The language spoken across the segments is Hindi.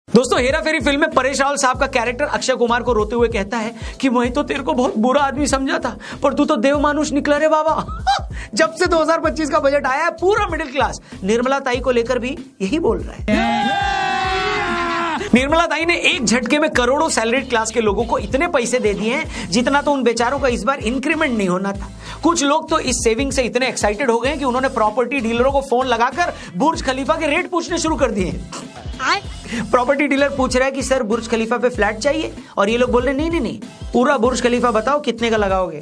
दोस्तों, हेरा फेरी फिल्म में परेश रावल साहब का कैरेक्टर अक्षय कुमार को रोते हुए कहता है कि मैं तो तेरे को बहुत बुरा आदमी समझा था, पर तू तो देव मानुष निकला रे बाबा। जब से 2025 का बजट आया है, पूरा मिडिल क्लास निर्मला ताई को लेकर भी यही बोल रहा है। निर्मला ताई ने एक झटके में करोड़ों सैलरीड क्लास के लोगों को इतने पैसे दे दिए हैं जितना तो उन बेचारों का इस बार इंक्रीमेंट नहीं होना था। कुछ लोग तो इस सेविंग से इतने एक्साइटेड हो गए कि उन्होंने प्रॉपर्टी डीलरों को फोन लगाकर बुर्ज खलीफा के रेट पूछने शुरू कर दिए। प्रॉपर्टी डीलर पूछ रहा है कि सर बुर्ज खलीफा पे फ्लैट चाहिए, और ये लोग बोल रहे नहीं, पूरा बुर्ज खलीफा बताओ कितने का लगाओगे।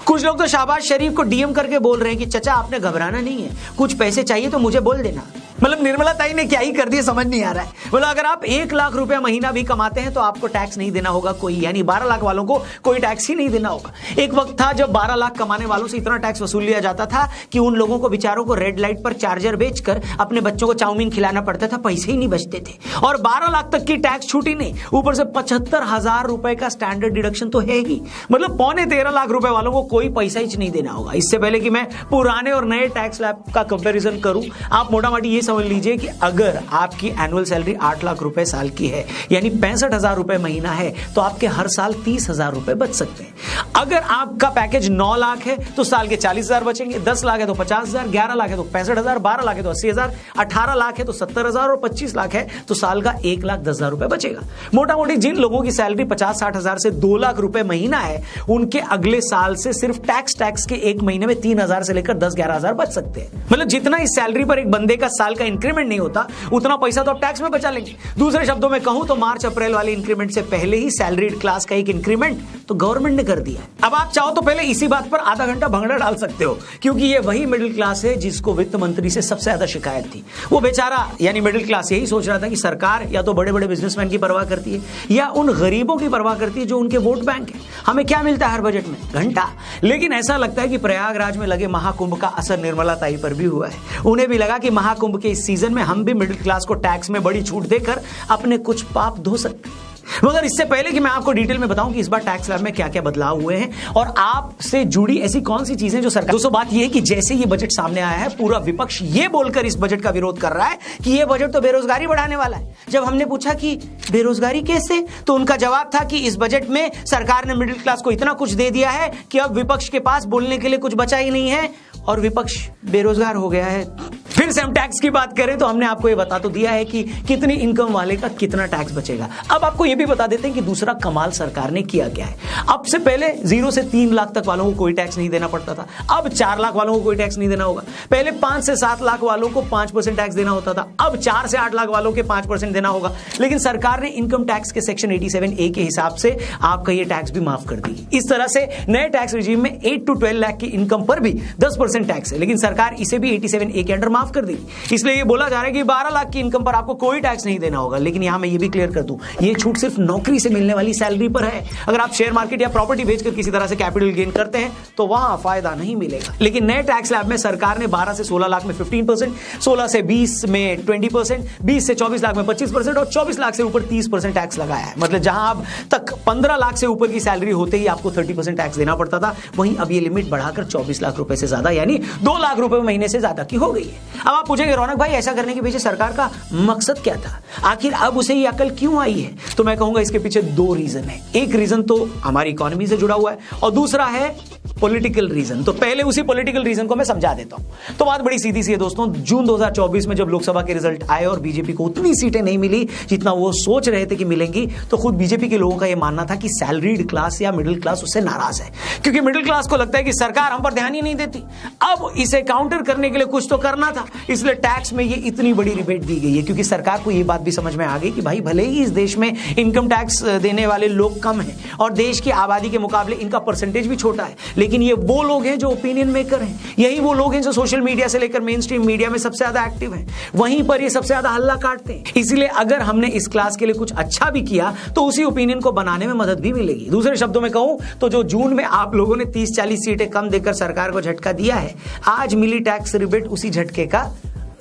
कुछ लोग तो शहबाज शरीफ को डीएम करके बोल रहे हैं कि चचा आपने घबराना नहीं है, कुछ पैसे चाहिए तो मुझे बोल देना। मतलब निर्मला ताई ने क्या ही कर दिया समझ नहीं आ रहा है। मतलब अगर आप 1 लाख रुपया महीना भी कमाते हैं तो आपको टैक्स नहीं देना होगा कोई, यानी 12 लाख वालों को कोई टैक्स ही नहीं देना होगा। एक वक्त था जब 12 लाख कमाने वालों से इतना टैक्स वसूल लिया जाता था कि उन लोगों को बेचारों को रेड लाइट पर चार्जर बेचकर अपने बच्चों को चाउमीन खिलाना पड़ता था, पैसे ही नहीं बचते थे। और 12 लाख तक की टैक्स छूटी नहीं, ऊपर से 75,000 रुपए का स्टैंडर्ड डिडक्शन तो है ही। मतलब 13.25 लाख रुपए वालों को कोई पैसा ही नहीं देना होगा। इससे पहले कि मैं पुराने और नए टैक्स स्लैब का कंपैरिजन करूं, आप मोटा मोटी ये समझ लीजिए कि अगर आपकी एनुअल सैलरी 8 लाख रुपए साल की है, यानी 65,000 रुपए महीना है, तो आपके हर साल 30,000 रुपए बच सकते हैं। अगर आपका पैकेज 9 लाख है तो साल के 40,000 बचेंगे, 10 लाख है तो 50,000, 11 लाख है तो 65,000, 12 लाख है तो 80,000, 18 लाख है तो 70,000 और 25 लाख है तो साल का 1,10,000 रुपए बचेगा। मोटा मोटी जिन लोगों की सैलरी 50-60 हजार से 2 लाख रुपए महीना है, उनके अगले साल से सिर्फ टैक्स के एक महीने में 3,000 से लेकर 10-11 हजार बच सकते हैं। मतलब जितना इस सैलरी पर एक बंदे का साल का इंक्रीमेंट नहीं होता, उतना पैसा तो आप टैक्स में बचा लेंगे। दूसरे शब्दों में कहूं तो मार्च अप्रैल वाले इंक्रीमेंट से पहले ही सैलरीड क्लास का एक इंक्रीमेंट तो गवर्नमेंट ने कर दिया है। अब आप चाहो तो पहले इसी बात पर आधा घंटा भंगड़ा डाल सकते हो, क्योंकि ये वही मिडिल क्लास है जिसको वित्त मंत्री से सबसे ज्यादा शिकायत थी। वो बेचारा यानी मिडिल क्लास यही सोच रहा था कि सरकार या तो बड़े बड़े बिजनेसमैन की परवाह करती है या उन गरीबों की परवाह करती है जो उनके वोट बैंक है। हमें क्या मिलता है हर बजट में? घंटा। लेकिन ऐसा लगता है कि प्रयागराज में लगे महाकुंभ का असर निर्मला ताई पर भी हुआ है। उन्हें भी लगा कि महाकुंभ के इस सीजन में हम भी मिडिल क्लास को टैक्स में बड़ी छूट देकर अपने कुछ पाप धो सकते हैं। मगर इससे पहले कि मैं आपको डिटेल में बताऊं कि इस बार टैक्स स्लैब में क्या क्या बदलाव हुए हैं और आपसे जुड़ी ऐसी कौन सी चीजें जो सरकार, दोस्तों बात यह है कि जैसे ये बजट सामने आया है, पूरा विपक्ष ये बोलकर इस बजट का विरोध कर रहा है कि ये बजट तो बेरोजगारी बढ़ाने वाला है। जब हमने पूछा कि बेरोजगारी कैसे, तो उनका जवाब था कि इस बजट में सरकार ने मिडिल क्लास को इतना कुछ दे दिया है कि अब विपक्ष के पास बोलने के लिए कुछ बचा ही नहीं है और विपक्ष बेरोजगार हो गया है। फिर से हम टैक्स की बात करें तो हमने आपको ये बता तो दिया है कि कितनी इनकम वाले का कितना टैक्स बचेगा। अब आपको ये भी बता देते हैं कि दूसरा कमाल सरकार ने किया क्या है। अब से पहले 0 से 3 लाख तक वालों को कोई टैक्स नहीं देना पड़ता था, अब 4 लाख वालों को कोई टैक्स नहीं देना होगा। पहले 5 से 7 लाख वालों को 5% टैक्स देना होता था, अब 4 से 8 लाख वालों के 5% देना होगा। लेकिन सरकार ने इनकम टैक्स के सेक्शन 87A के हिसाब से आपका ये टैक्स भी माफ कर दी। इस तरह से नए टैक्स रिजीम में 8 to 12 लाख की इनकम पर भी 10% टैक्स है, लेकिन सरकार इसे भी 87A के अंडर माफ कर दी। इसलिए ये बोला जा रहा है कि 12 लाख की इनकम पर आपको कोई टैक्स नहीं देना होगा। लेकिन यहां मैं ये भी क्लियर कर दूं, ये छूट सिर्फ नौकरी से मिलने वाली सैलरी पर है। अगर आप शेयर मार्केट या प्रॉपर्टी बेचकर किसी तरह से कैपिटल गेन करते हैं तो वहां फायदा नहीं मिलेगा। लेकिन नए टैक्स स्लैब में सरकार ने 12 से 16 लाख में 15%, 16 से 20 में 20%, 20 से 24 लाख में 25% और 24 लाख से ऊपर 30% टैक्स लगाया है। मतलब जहां अब तक 15 लाख से ऊपर की सैलरी होते ही आपको 30% टैक्स देना पड़ता था, वहीं अब ये लिमिट बढ़ाकर 24 लाख रुपए से ज्यादा यानी 2 लाख रुपए महीने से ज्यादा की हो गई है। अब आप पूछेंगे रौनक भाई ऐसा करने के पीछे सरकार का मकसद क्या था, आखिर अब उसे ये अकल क्यों आई है? तो मैं कहूंगा इसके पीछे 2 रीजन है। एक रीजन तो हमारी इकोनॉमी से जुड़ा हुआ है और दूसरा है पॉलिटिकल रीजन। तो पहले उसी पॉलिटिकल रीजन को मैं समझा देता हूं। तो बात बड़ी सीधी सी है दोस्तों, जून 2024 में जब लोकसभा के रिजल्ट आए और बीजेपी को उतनी सीटें नहीं मिली जितना वो सोच रहे थे कि मिलेंगी, तो खुद बीजेपी के लोगों का यह मानना था कि सैलरीड क्लास या मिडिल क्लास उससे नाराज है, क्योंकि मिडिल क्लास को लगता है कि सरकार हम पर ध्यान ही नहीं देती। अब इसे काउंटर करने के लिए कुछ तो करना था, इसलिए टैक्स में ये इतनी बड़ी रिबेट दी गई है। क्योंकि सरकार को ये बात भी समझ में आ गई कि भाई भले ही इस देश में इनकम टैक्स देने वाले लोग कम हैं और देश की आबादी के मुकाबले इनका परसेंटेज भी छोटा है, लेकिन ये वो लोग हैं जो ओपिनियन मेकर हैं, यही वो लोग हैं जो सोशल मीडिया से लेकर मेन स्ट्रीम मीडिया में सबसे ज्यादा एक्टिव हैं, वहीं पर ये सबसे ज्यादा हल्ला काटते हैं। इसलिए अगर हमने इस क्लास के लिए कुछ अच्छा भी किया तो उसी ओपिनियन को बनाने में मदद भी मिलेगी। दूसरे शब्दों में कहूं तो जो जून में आप लोगों ने 30-40 सीटें कम देकर सरकार को झटका दिया है, आज मिली टैक्स रिबेट उसी झटके का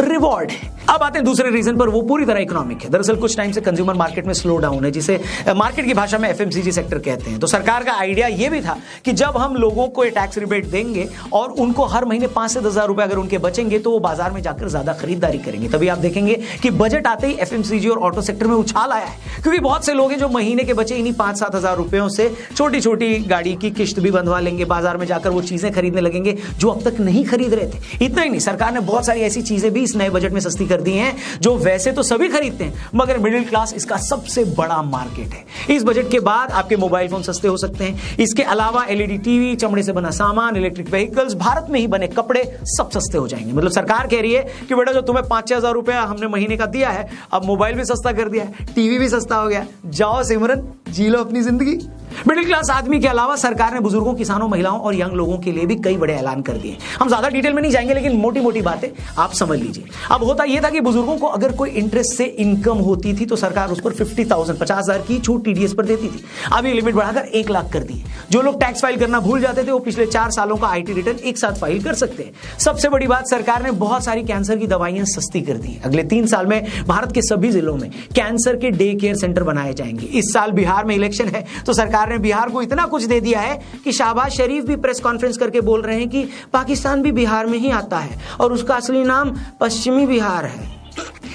रिवॉर्ड है। अब आते हैं दूसरे रीजन पर, वो पूरी तरह इकोनॉमिक है। दरअसल कुछ टाइम से कंज्यूमर मार्केट में स्लो डाउन है, जिसे मार्केट की भाषा में एफएमसीजी सेक्टर कहते हैं। तो सरकार का आइडिया ये भी था कि जब हम लोगों को ये टैक्स रिबेट देंगे और उनको हर महीने 5 से 10 हज़ार रुपए अगर उनके बचेंगे तो वो बाजार में जाकर ज्यादा खरीदारी करेंगे। तभी आप देखेंगे कि बजट आते ही एफएमसीजी और ऑटो सेक्टर में उछाल आया है, क्योंकि बहुत से लोग हैं जो महीने के बचे इन्हीं 5-7 हज़ार रुपयों से छोटी छोटी गाड़ी की किश्त भी बंधवा लेंगे, बाजार में जाकर वो चीजें खरीदने लगेंगे जो अब तक नहीं खरीद रहे थे। इतना ही नहीं, सरकार ने बहुत सारी ऐसी चीजें भी इस नए बजट में सस्ती कर दी हैं जो वैसे तो सभी खरीदते हैं, मगर मिडिल क्लास इसका सबसे बड़ा मार्केट है। इस बजट के बाद आपके मोबाइल फोन सस्ते हो सकते हैं। इसके अलावा एलईडी टीवी, चमड़े से बना सामान, इलेक्ट्रिक व्हीकल्स, भारत में ही बने कपड़े सब सस्ते हो जाएंगे। मतलब सरकार कह रही है कि बेटा जो तुम्हें 5-6 हज़ार रुपया हमने महीने का दिया है, अब मोबाइल भी सस्ता कर दिया है, टीवी भी सस्ता हो गया, जाओ सिमरन जी लो अपनी जिंदगी। मिडिल क्लास आदमी के अलावा सरकार ने बुजुर्गों, किसानों, महिलाओं और यंग लोगों के लिए भी कई बड़े ऐलान कर दिए। हम ज्यादा डिटेल में नहीं जाएंगे, लेकिन मोटी मोटी बातें आप समझ लीजिए। अब होता यह था कि बुजुर्गों को अगर कोई इंटरेस्ट से इनकम होती थी तो सरकार उस पर 50,000 की छूट टीडीएस पर देती थी। अब ये लिमिट बढ़ाकर 1 लाख कर दी है। जो लोग टैक्स फाइल करना भूल जाते थे वो पिछले 4 सालों का आईटी रिटर्न एक साथ फाइल कर सकते हैं। सबसे बड़ी बात, सरकार ने बहुत सारी कैंसर की दवाइयां सस्ती कर दी। अगले 3 साल में भारत के सभी जिलों में कैंसर के डे केयर सेंटर बनाए जाएंगे। इस साल बिहार में इलेक्शन है तो सरकार ने बिहार को इतना कुछ दे दिया है कि शहबाज शरीफ भी प्रेस कॉन्फ्रेंस करके बोल रहे हैं कि पाकिस्तान भी बिहार में ही आता है और उसका असली नाम पश्चिमी बिहार है।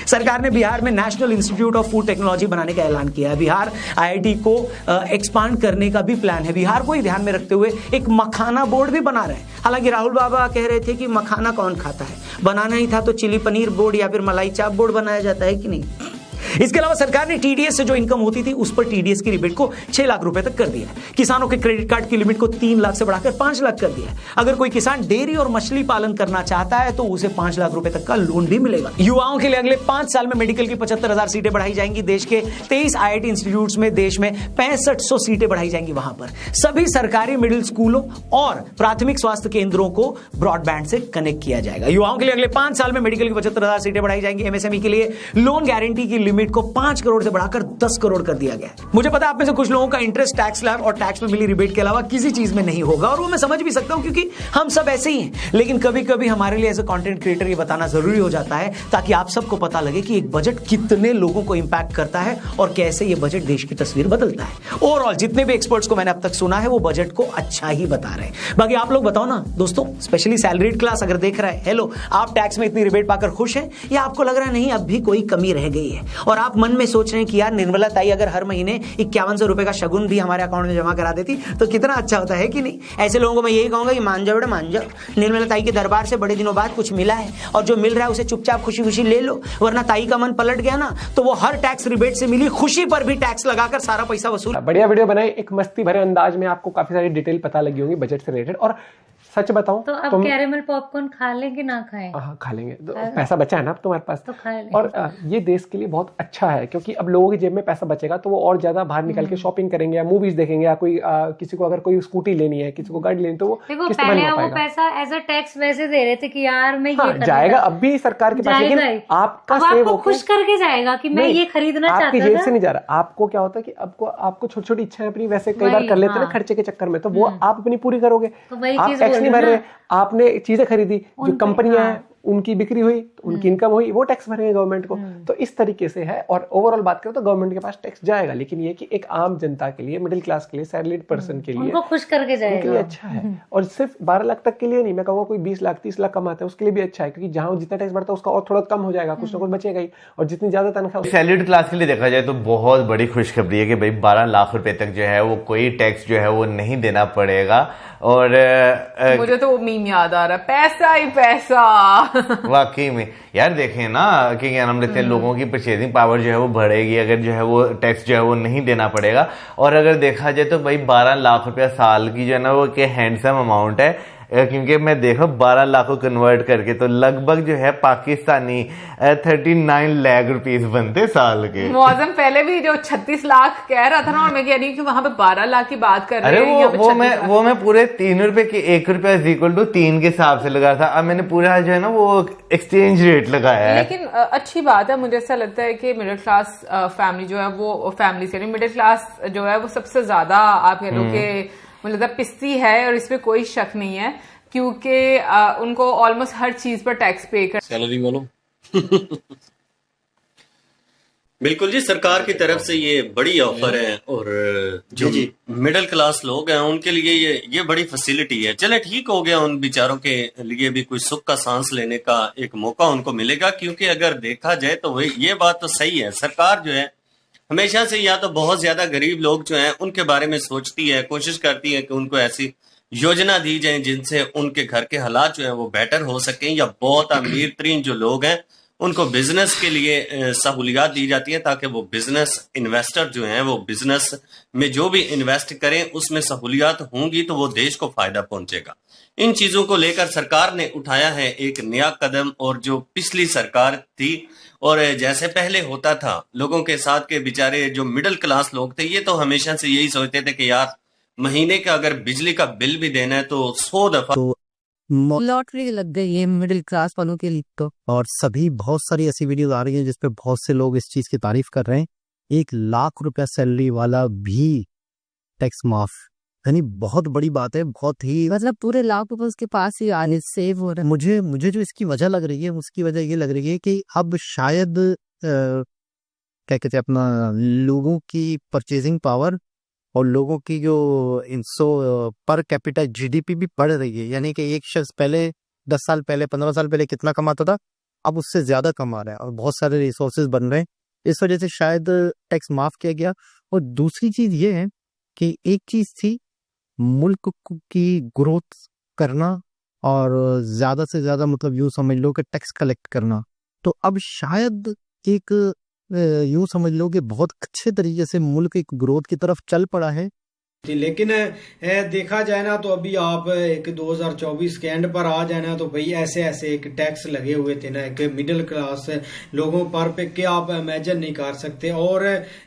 सरकार ने बिहार में national institute of food technology बनाने का ऐलान किया है। बिहार आईआईटी को एक्सपांड करने का भी प्लान है। बिहार को ही ध्यान में रखते हुए एक मखाना बोर्ड भी बना रहे हैं। हालांकि राहुल बाबा कह रहे थे कि मखाना कौन खाता है, बनाना ही था तो चिली पनीर बोर्ड या फिर मलाई चाप बोर्ड बनाया जाता है कि नहीं। इसके अलावा सरकार ने टीडीएस से जो इनकम होती थी उस पर टीडीएस की रिबेट को 6 लाख रुपए तक कर दिया है। किसानों के क्रेडिट कार्ड की लिमिट को 3 लाख से बढ़ाकर 5 लाख कर दिया है। अगर कोई किसान डेयरी और मछली पालन करना चाहता है तो उसे 5 लाख रुपए तक का लोन भी मिलेगा। युवाओं के लिए अगले 5 साल में मेडिकल की 75,000 सीटें बढ़ाई जाएंगी। देश के 23 आईआईटी इंस्टीट्यूट्स में देश में 6500 सीटें बढ़ाई जाएंगी। वहां पर सभी सरकारी मिडिल स्कूलों और प्राथमिक स्वास्थ्य केंद्रों को ब्रॉडबैंड से कनेक्ट किया जाएगा। युवाओं के लिए अगले 5 साल में मेडिकल की 75,000 सीटें बढ़ाई जाएंगी। एमएसएमई के लिए लोन गारंटी की लिमिट को 5 करोड़ से बढ़ाकर 10 करोड़ कर दिया गया है। मुझे पता है आप में से कुछ लोगों का इंटरेस्ट टैक्स स्लैब और टैक्स में मिली रिबेट के अलावा किसी चीज में नहीं होगा, और वो मैं समझ भी सकता हूं क्योंकि हम सब ऐसे ही हैं। लेकिन कभी कभी हमारे लिए एज ए कंटेंट क्रिएटर ये बताना जरूरी हो जाता है ताकि आप सबको पता लगे कि एक बजट कितने लोगों को इंपैक्ट करता है और कैसे ये बजट देश की तस्वीर बदलता है। ओवरऑल जितने भी एक्सपर्ट्स को मैंने अब तक सुना है वो बजट को अच्छा ही बता रहे हैं। बाकी आप लोग बताओ ना दोस्तों, स्पेशली सैलरीड क्लास अगर देख रहा है, हेलो, आप टैक्स में इतनी रिबेट पाकर खुश हैं या आपको लग रहा है नहीं अब भी कोई कमी रह गई है और आप मन में सोच रहे हैं कि यार निर्मला ताई अगर हर महीने 5100 रुपए का शगुन भी हमारे अकाउंट में जमा करा देती तो कितना अच्छा होता है कि नहीं। ऐसे लोगों को मैं यही कहूंगा कि मान जाओ बेटा मान जाओ, निर्मला ताई के दरबार से बड़े दिनों बाद कुछ मिला है और जो मिल रहा है उसे चुपचाप खुशी खुशी ले लो, वरना ताई का मन पलट गया ना तो वो हर टैक्स रिबेट से मिली खुशी पर भी टैक्स लगाकर सारा पैसा वसूल। बढ़िया वीडियो बनाई, एक मस्ती भरे अंदाज में, आपको काफी सारी डिटेल पता लगी होंगी बजट से रिलेटेड। और सच बताऊं तो अब कैरेमल पॉपकॉर्न खा लेंगे ना खाएं? हाँ खा लेंगे, तो पैसा बचा है ना अब तुम्हारे पास तो खा लेंगे। और ये देश के लिए बहुत अच्छा है क्योंकि अब लोगों की जेब में पैसा बचेगा तो वो और ज्यादा बाहर निकल के शॉपिंग करेंगे या मूवीज देखेंगे या कोई किसी को अगर कोई स्कूटी लेनी है, किसी को गाड़ी लेनी तो वो देखो पहले वो पैसा एज अ टैक्स वैसे दे रहे थे कि यार मैं ये जाएगा अब भी सरकार के पास, लेकिन आपका सेव आपको खुश करके जाएगा कि मैं ये खरीदना चाहता था। आपकी जेब से नहीं जा रहा। आपको क्या होता है कि आपको छोटी छोटी इच्छाएं अपनी वैसे कई बार कर लेते हैं खर्चे के चक्कर में, तो वो आप अपनी पूरी करोगे। आप टैक्स नहीं भर रहे, आपने चीजें खरीदी, जो कंपनियां हैं उनकी बिक्री हुई तो उनकी इनकम हुई, वो टैक्स भरेंगे गवर्नमेंट को। तो इस तरीके से है। और ओवरऑल बात करें तो गवर्नमेंट के पास टैक्स जाएगा, लेकिन ये कि एक आम जनता के लिए, मिडिल क्लास के लिए, सैलरीड पर्सन के लिए उनको खुश करके जाएगा, उनके लिए अच्छा है। और सिर्फ 12 लाख तक के लिए नहीं, मैं कहूँगा कोई 20 लाख 30 लाख कमाता है उसके लिए भी अच्छा है, क्योंकि जहां जितना टैक्स बढ़ता है उसका और थोड़ा कम हो जाएगा, कुछ ना कुछ बचेगा ही। और जितनी ज्यादा तनख्वाह सैलरीड क्लास के लिए देखा जाए तो बहुत बड़ी खुशखबरी है कि भाई 12 लाख रुपए तक जो है वो कोई टैक्स जो है वो नहीं देना पड़ेगा। और मुझे तो वो मीम याद आ रहा है, पैसा ही पैसा। वाकई में यार देखें ना कि क्या नाम लेते हैं, लोगों की परचेजिंग पावर जो है वो बढ़ेगी अगर जो है वो टैक्स जो है वो नहीं देना पड़ेगा। और अगर देखा जाए तो भाई 12 लाख रुपया साल की जो है ना वो के हैंडसम अमाउंट है, क्योंकि मैं देखो 12 लाख को कन्वर्ट करके तो लगभग जो है पाकिस्तानी 39 लाख रुपीस बनते साल के। मौजम पहले भी जो 36 लाख कह रहा था ना, और मैं कह रही हूँ कि वहां पे 12 लाख की बात कर रहे हैं। अरे वो मैं पूरे 3 रुपए के 1 रुपया इज इक्वल टू 3 के हिसाब से लगा था। अब मैंने पूरा जो है ना वो एक्सचेंज रेट लगाया है। लेकिन अच्छी बात है, मुझे ऐसा लगता है कि मिडिल क्लास फैमिली जो है वो फैमिली से नहीं, मिडिल क्लास जो है वो सबसे ज्यादा आप कह लो कि मुझे लगता है पिस्ती है, और इसमें कोई शक नहीं है क्योंकि उनको ऑलमोस्ट हर चीज पर टैक्स पे कर। सैलरी वालों बिल्कुल जी, सरकार की तरफ से ये बड़ी ऑफर है और जो मिडिल क्लास लोग हैं उनके लिए ये बड़ी फैसिलिटी है। चले ठीक हो गया, उन बेचारों के लिए भी कोई सुख का सांस लेने का एक मौका उनको मिलेगा, क्योंकि अगर देखा जाए तो ये बात तो सही है, सरकार जो है हमेशा से या तो बहुत ज्यादा गरीब लोग जो हैं उनके बारे में सोचती है, कोशिश करती है कि उनको ऐसी योजना दी जाए जिनसे उनके घर के हालात जो है वो बेटर हो सकें, या बहुत अमीर तरीन जो लोग हैं उनको बिजनेस के लिए सहूलियात दी जाती है ताकि वो बिजनेस इन्वेस्टर जो हैं वो बिजनेस में जो भी इन्वेस्ट करें उसमें सहूलियात होंगी तो वो देश को फायदा पहुंचेगा। इन चीजों को लेकर सरकार ने उठाया है एक नया कदम, और जो पिछली सरकार थी और जैसे पहले होता था लोगों के साथ के बेचारे जो मिडिल क्लास लोग थे ये तो हमेशा से यही सोचते थे कि यार महीने का अगर बिजली का बिल भी देना है तो 100 दफा लॉटरी लग गई है मिडिल क्लास वालों के लिए तो। और सभी बहुत सारी ऐसी वीडियोस आ रही हैं जिसपे बहुत से लोग इस चीज की तारीफ कर रहे हैं। 1 लाख रुपया सैलरी वाला भी टैक्स माफ, यानी बहुत बड़ी बात है, बहुत ही मतलब पूरे लाख रुपए उसके पास ही आने सेव हो रहे हैं। मुझे जो इसकी वजह लग रही है उसकी वजह ये लग रही है कि अब शायद क्या कहते हैं अपना लोगों की परचेजिंग पावर और लोगों की जो पर कैपिटा जीडीपी भी बढ़ रही है, यानी कि एक शख्स पहले 10 साल पहले 15 साल पहले कितना कमाता था अब उससे ज्यादा कमा रहा है और बहुत सारे रिसोर्सेज बन रहे हैं, इस वजह से शायद टैक्स माफ किया गया। और दूसरी चीज ये है कि एक चीज थी मुल्क की ग्रोथ करना और ज्यादा से ज्यादा मतलब यूं समझ लो कि टैक्स कलेक्ट करना, तो अब शायद एक यूं समझ लो कि बहुत अच्छे तरीके से मुल्क एक ग्रोथ की तरफ चल पड़ा है। लेकिन देखा जाए ना तो अभी आप एक 2024 के एंड पर आ जाए ना तो भाई ऐसे ऐसे एक टैक्स लगे हुए थे ना कि मिडिल क्लास लोगों पर पे कि आप इमेजिन नहीं कर सकते। और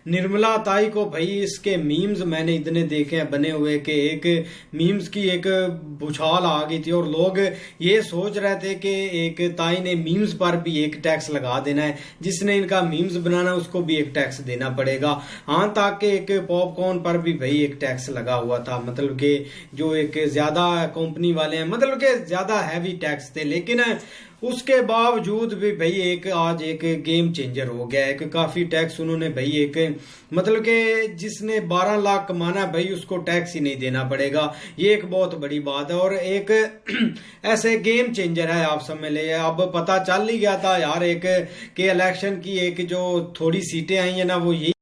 निर्मला ताई को भाई इसके मीम्स मैंने इतने देखे हैं बने हुए कि एक मीम्स की एक भूचाल आ गई थी और लोग ये सोच रहे थे कि एक ताई ने मीम्स पर भी एक टैक्स लगा देना है, जिसने इनका मीम्स बनाना उसको भी एक टैक्स देना पड़ेगा। हाँ, ताकि एक पॉपकॉर्न पर भी भाई एक टैक्स लगा हुआ था, मतलब कि जो एक ज्यादा कंपनी वाले हैं मतलब कि ज्यादा हैवी टैक्स थे। लेकिन उसके बावजूद भी भाई एक आज एक गेम चेंजर हो गया है कि काफी टैक्स उन्होंने भाई एक मतलब कि जिसने 12 लाख कमाना भाई उसको टैक्स ही नहीं देना पड़ेगा, ये एक बहुत बड़ी बात है और एक ऐसे गेम चेंजर है। आप समझ ले, अब पता चल ही गया था यार एक के इलेक्शन की एक जो थोड़ी सीटें आई है ना वो यही